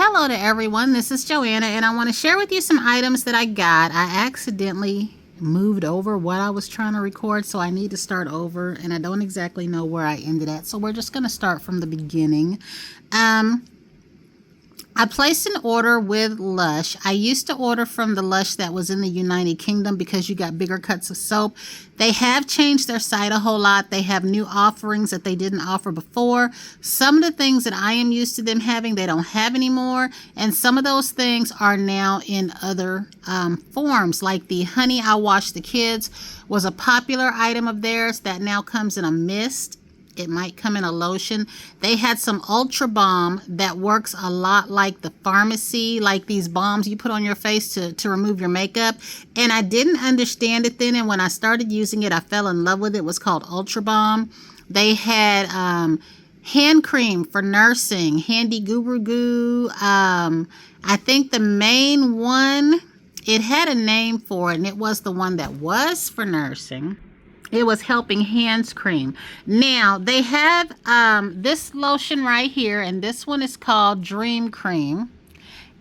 Hello to everyone, this is Joanna and I want to share with you some items that I got. I accidentally moved over what I was trying to record, so I need to start over and I don't exactly know where I ended at, so we're just going to start from the beginning. I placed an order with Lush. I used to order from the Lush that was in the United Kingdom because you got bigger cuts of soap. They have changed their site a whole lot. They have new offerings that they didn't offer before. Some of the things that I am used to them having, they don't have anymore. And some of those things are now in other forms, like the Honey I Wash the Kids was a popular item of theirs that now comes in a mist. It might come in a lotion. They had some Ultra Balm that works a lot like the pharmacy, like these balms you put on your face to remove your makeup. And I didn't understand it then, and when I started using it, I fell in love with it. It was called Ultra Balm. They had hand cream for nursing, Handy Guru Goo. I think the main one, it had a name for it, and it was the one that was for nursing. It was Helping Hands Cream. Now, they have this lotion right here, and this one is called Dream Cream.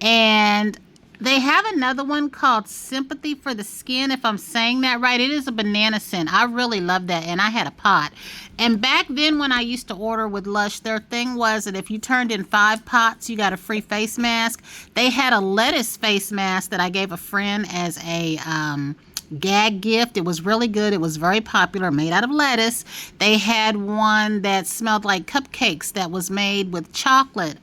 And they have another one called Sympathy for the Skin, if I'm saying that right. It is a banana scent. I really love that, and I had a pot. And back then when I used to order with Lush, their thing was that if you turned in 5 pots, you got a free face mask. They had a lettuce face mask that I gave a friend as a gag gift. It was really good. It was very popular, made out of lettuce. They had one that smelled like cupcakes that was made with chocolate.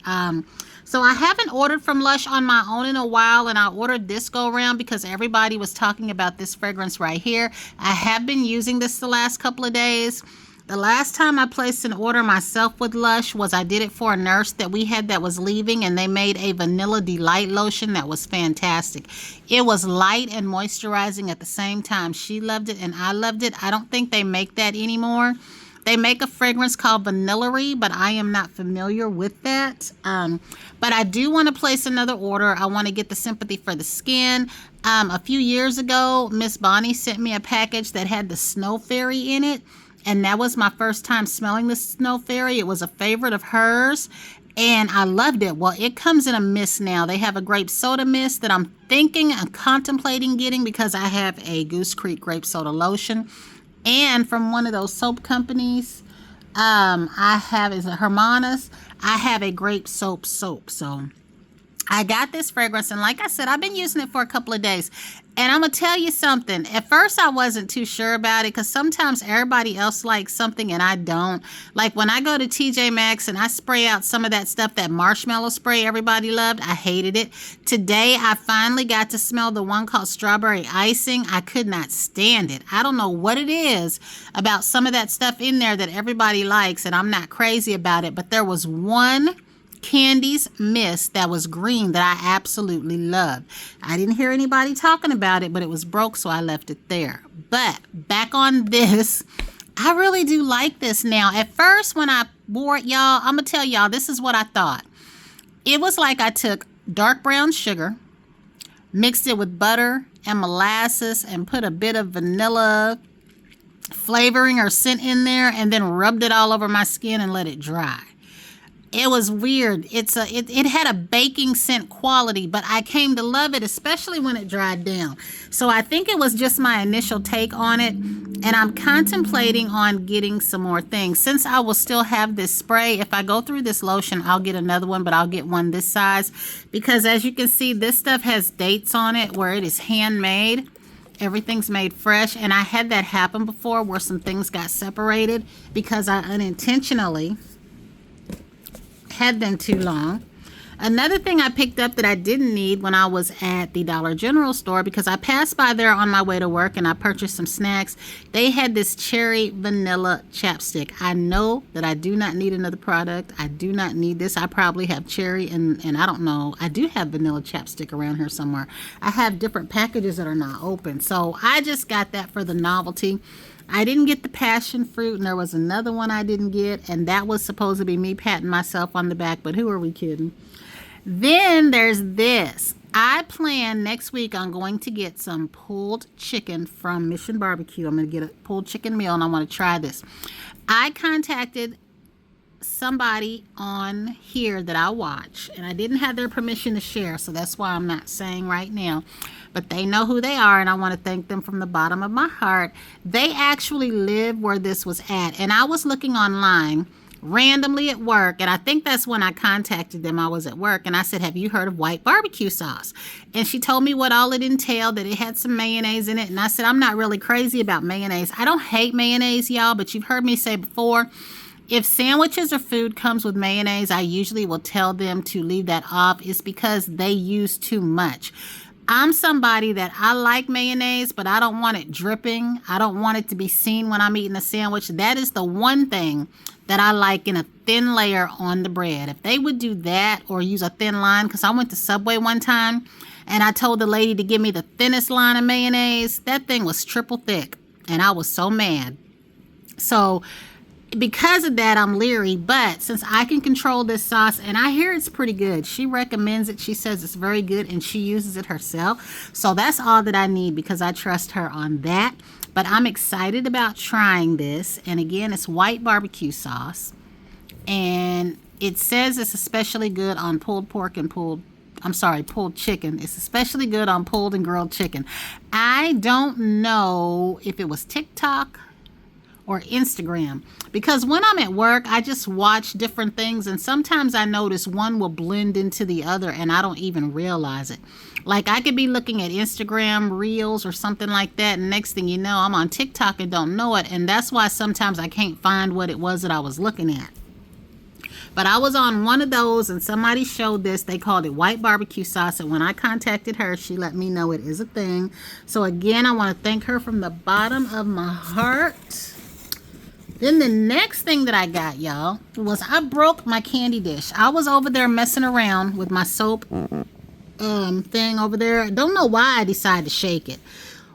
So I haven't ordered from Lush on my own in a while, and I ordered this go around because everybody was talking about this fragrance right here. I have been using this the last couple of days. The last time I placed an order myself with Lush was I did it for a nurse that we had that was leaving, and they made a Vanilla Delight lotion that was fantastic. It was light and moisturizing at the same time. She loved it and I loved it. I don't think they make that anymore. They make a fragrance called Vanillary, but I am not familiar with that. But I do want to place another order. I want to get the Sympathy for the Skin. A few years ago, Miss Bonnie sent me a package that had the Snow Fairy in it. And that was my first time smelling the Snow Fairy. It was a favorite of hers, and I loved it. Well, it comes in a mist now. They have a grape soda mist that I'm thinking and contemplating getting because I have a Goose Creek grape soda lotion. And from one of those soap companies, I have, is it Hermanas? I have a grape soap. So I got this fragrance, and like I said, I've been using it for a couple of days. And I'm going to tell you something. At first, I wasn't too sure about it because sometimes everybody else likes something and I don't. Like when I go to TJ Maxx and I spray out some of that stuff, that marshmallow spray everybody loved, I hated it. Today, I finally got to smell the one called Strawberry Icing. I could not stand it. I don't know what it is about some of that stuff in there that everybody likes, and I'm not crazy about it. But there was one Candy's mist that was green that I absolutely loved. I didn't hear anybody talking about it, but it was broke, so I left it there. But back on this, I really do like this now. At first, when I wore it, y'all, I'm gonna tell y'all, this is what I thought. It was like I took dark brown sugar, mixed it with butter and molasses, and put a bit of vanilla flavoring or scent in there, and then rubbed it all over my skin and let it dry. It was weird. It had a baking scent quality, but I came to love it, especially when it dried down. So I think it was just my initial take on it, and I'm contemplating on getting some more things. Since I will still have this spray, if I go through this lotion, I'll get another one, but I'll get one this size, because as you can see, this stuff has dates on it where it is handmade. Everything's made fresh, and I had that happen before where some things got separated because I unintentionally had them too long. Another thing I picked up that I didn't need when I was at the Dollar General store, because I passed by there on my way to work and I purchased some snacks, they had this cherry vanilla chapstick. I know that I do not need another product. I do not need this. I probably have cherry and I don't know. I do have vanilla chapstick around here somewhere. I have different packages that are not open. So I just got that for the novelty. I didn't get the passion fruit, and there was another one I didn't get, and that was supposed to be me patting myself on the back, but who are we kidding? Then there's this. I plan next week on going to get some pulled chicken from Mission Barbecue. I'm going to get a pulled chicken meal, and I want to try this. I contacted somebody on here that I watch, and I didn't have their permission to share, so that's why I'm not saying right now, but they know who they are, and I want to thank them from the bottom of my heart. They actually live where this was at, and I was looking online randomly at work, and I think that's when I contacted them. I was at work, and I said, have you heard of white barbecue sauce? And she told me what all it entailed, that it had some mayonnaise in it, and I said, I'm not really crazy about mayonnaise. I don't hate mayonnaise, y'all, but you've heard me say before, if sandwiches or food comes with mayonnaise, I usually will tell them to leave that off. It's because they use too much. I'm somebody that I like mayonnaise, but I don't want it dripping. I don't want it to be seen when I'm eating a sandwich. That is the one thing that I like, in a thin layer on the bread. If they would do that or use a thin line, because I went to Subway one time and I told the lady to give me the thinnest line of mayonnaise. That thing was triple thick and I was so mad. So because of that, I'm leery, but since I can control this sauce, and I hear it's pretty good. She recommends it. She says it's very good, and she uses it herself. So that's all that I need, because I trust her on that. But I'm excited about trying this. And again, it's white barbecue sauce. And it says it's especially good on pulled pork and pulled chicken. It's especially good on pulled and grilled chicken. I don't know if it was TikTok or Instagram, because when I'm at work, I just watch different things, and sometimes I notice one will blend into the other and I don't even realize it. Like, I could be looking at Instagram reels or something like that, and next thing you know, I'm on TikTok and don't know it, and that's why sometimes I can't find what it was that I was looking at. But I was on one of those and somebody showed this. They called it white barbecue sauce, and when I contacted her, she let me know it is a thing. So again, I want to thank her from the bottom of my heart. Then the next thing that I got, y'all, was I broke my candy dish. I was over there messing around with my soap thing over there. I don't know why I decided to shake it.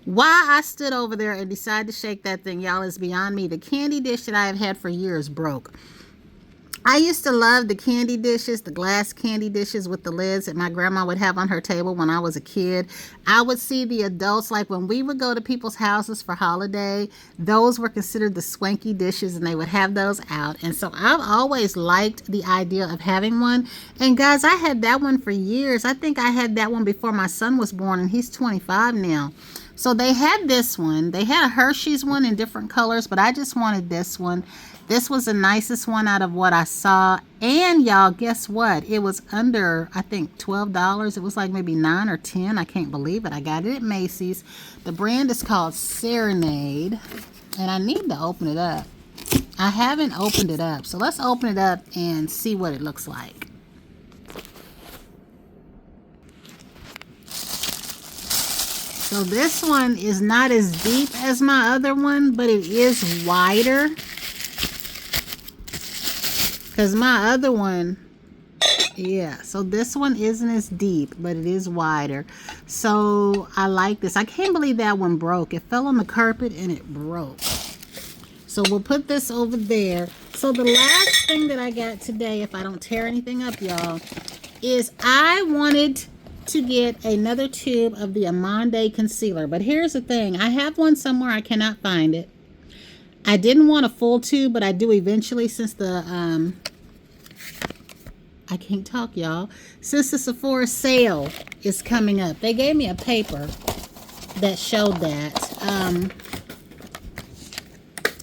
Why I stood over there and decided to shake that thing, y'all, is beyond me. The candy dish that I have had for years broke. I used to love the candy dishes, the glass candy dishes with the lids that my grandma would have on her table when I was a kid. I would see the adults, like when we would go to people's houses for holiday, those were considered the swanky dishes, and they would have those out. And so I've always liked the idea of having one. And guys, I had that one for years. I think I had that one before my son was born, and he's 25 now. So they had this one. They had a Hershey's one in different colors, but I just wanted this one. This was the nicest one out of what I saw. And y'all, guess what? It was under, I think, $12. It was like maybe $9 or $10. I can't believe it. I got it at Macys. The brand is called Serenade. And I need to open it up. I haven't opened it up. So let's open it up and see what it looks like. So this one is not as deep as my other one, but it is wider. Because my other one, yeah, so this one isn't as deep, but it is wider. So I like this. I can't believe that one broke. It fell on the carpet and it broke. So we'll put this over there. So the last thing that I got today, if I don't tear anything up, y'all, is I wanted to get another tube of the Amande concealer. But here's the thing. I have one somewhere. I cannot find it. I didn't want a full tube, but I do eventually, since the, I can't talk, y'all. Since the Sephora sale is coming up. They gave me a paper that showed that.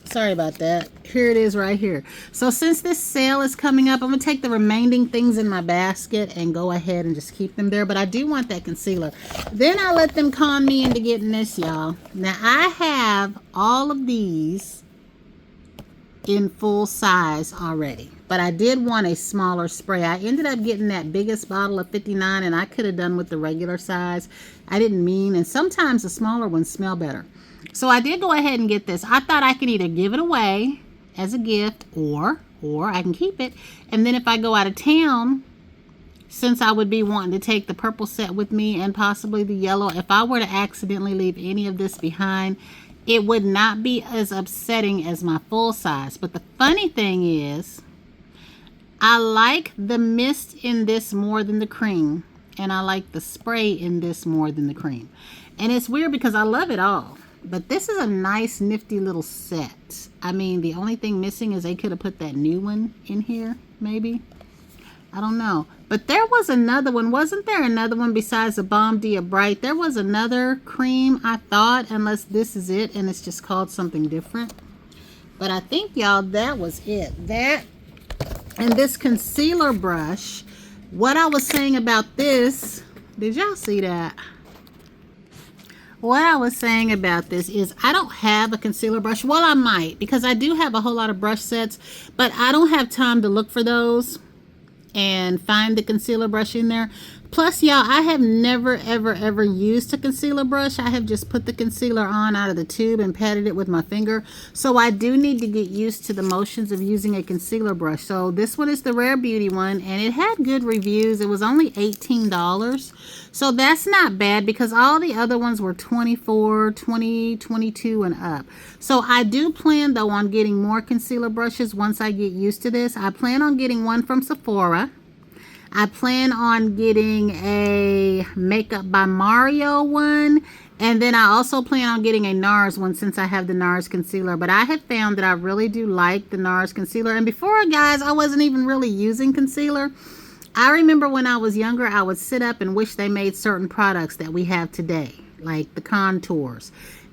Sorry about that. Here it is right here. So since this sale is coming up, I'm going to take the remaining things in my basket and go ahead and just keep them there. But I do want that concealer. Then I let them con me into getting this, y'all. Now, I have all of these in full size already, but I did want a smaller spray. I ended up getting that biggest bottle of 59, and I could have done with the regular size. I didn't mean, and sometimes the smaller ones smell better. So I did go ahead and get this. I thought I could either give it away as a gift, or I can keep it, and then if I go out of town, since I would be wanting to take the purple set with me and possibly the yellow, if I were to accidentally leave any of this behind, it would not be as upsetting as my full size. But the funny thing is, I like the mist in this more than the cream. And I like the spray in this more than the cream. And it's weird because I love it all. But this is a nice, nifty little set. I mean, the only thing missing is they could have put that new one in here, maybe. I don't know. But there was another one. Wasn't there another one besides the Balm Dia Bright? There was another cream, I thought, unless this is it and it's just called something different. But I think, y'all, that was it. That and this concealer brush. What I was saying about this, did y'all see that? What I was saying about this is I don't have a concealer brush. Well, I might, because I do have a whole lot of brush sets, but I don't have time to look for those and find the concealer brush in there. Plus, y'all, I have never, ever used a concealer brush. I have just put the concealer on out of the tube and patted it with my finger. So I do need to get used to the motions of using a concealer brush. So this one is the Rare Beauty one, and it had good reviews. It was only $18. So that's not bad, because all the other ones were $24, $20, $22 and up. So I do plan, though, on getting more concealer brushes once I get used to this. I plan on getting one from Sephora. I plan on getting a Makeup by Mario one. And then I also plan on getting a NARS one, since I have the NARS concealer. But I have found that I really do like the NARS concealer. And before, guys, I wasn't even really using concealer. I remember when I was younger, I would sit up and wish they made certain products that we have today, like the contours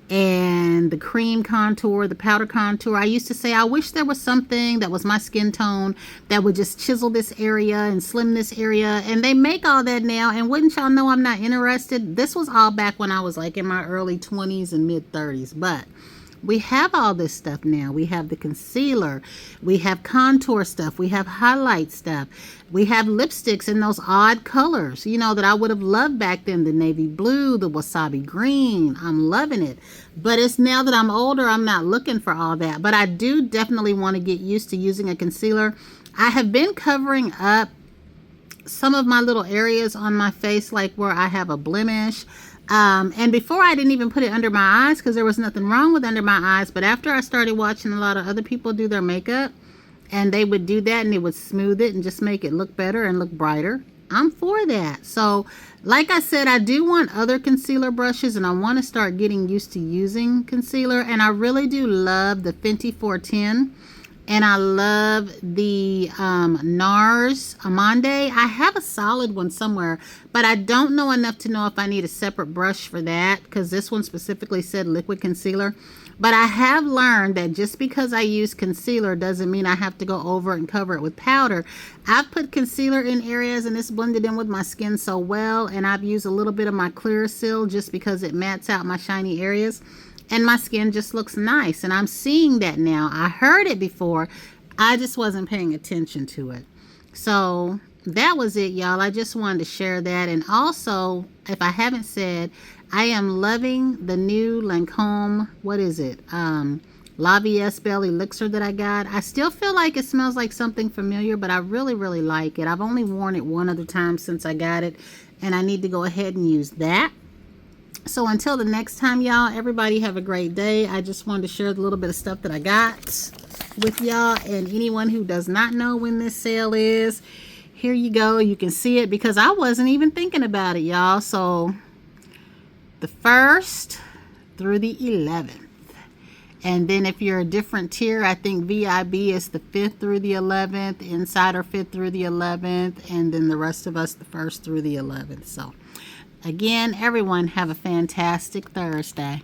and the cream contour, the powder contour. I used to say, I wish there was something that was my skin tone that would just chisel this area and slim this area. And they make all that now. And wouldn't y'all know I'm not interested? This was all back when I was like in my early 20s and mid 30s. But we have all this stuff now. We have the concealer. We have contour stuff. We have highlight stuff. We have lipsticks in those odd colors, you know, that I would have loved back then. The navy blue, the wasabi green. I'm loving it. But it's now that I'm older, I'm not looking for all that. But I do definitely want to get used to using a concealer. I have been covering up some of my little areas on my face, like where I have a blemish. And before, I didn't even put it under my eyes, because there was nothing wrong with under my eyes. But after I started watching a lot of other people do their makeup, and they would do that and they would smooth it and just make it look better and look brighter, I'm for that. So like I said, I do want other concealer brushes, and I want to start getting used to using concealer. And I really do love the Fenty 410. And I love the NARS Amande. I have a solid one somewhere, but I don't know enough to know if I need a separate brush for that, because this one specifically said liquid concealer. But I have learned that just because I use concealer doesn't mean I have to go over and cover it with powder. I've put concealer in areas and it's blended in with my skin so well. And I've used a little bit of my Clearasil just because it mats out my shiny areas. And my skin just looks nice. And I'm seeing that now. I heard it before. I just wasn't paying attention to it. So that was it, y'all. I just wanted to share that. And also, if I haven't said, I am loving the new Lancome, what is it? La Vie Belle Elixir that I got. I still feel like it smells like something familiar, but I really, really like it. I've only worn it one other time since I got it. And I need to go ahead and use that. So until the next time, y'all, everybody have a great day. I just wanted to share the little bit of stuff that I got with y'all. And anyone who does not know when this sale is, here you go. You can see it, because I wasn't even thinking about it, y'all. So the 1st through the 11th. And then if you're a different tier, I think VIB is the 5th through the 11th, Insider 5th through the 11th, and then the rest of us the 1st through the 11th. So again, everyone, have a fantastic Thursday.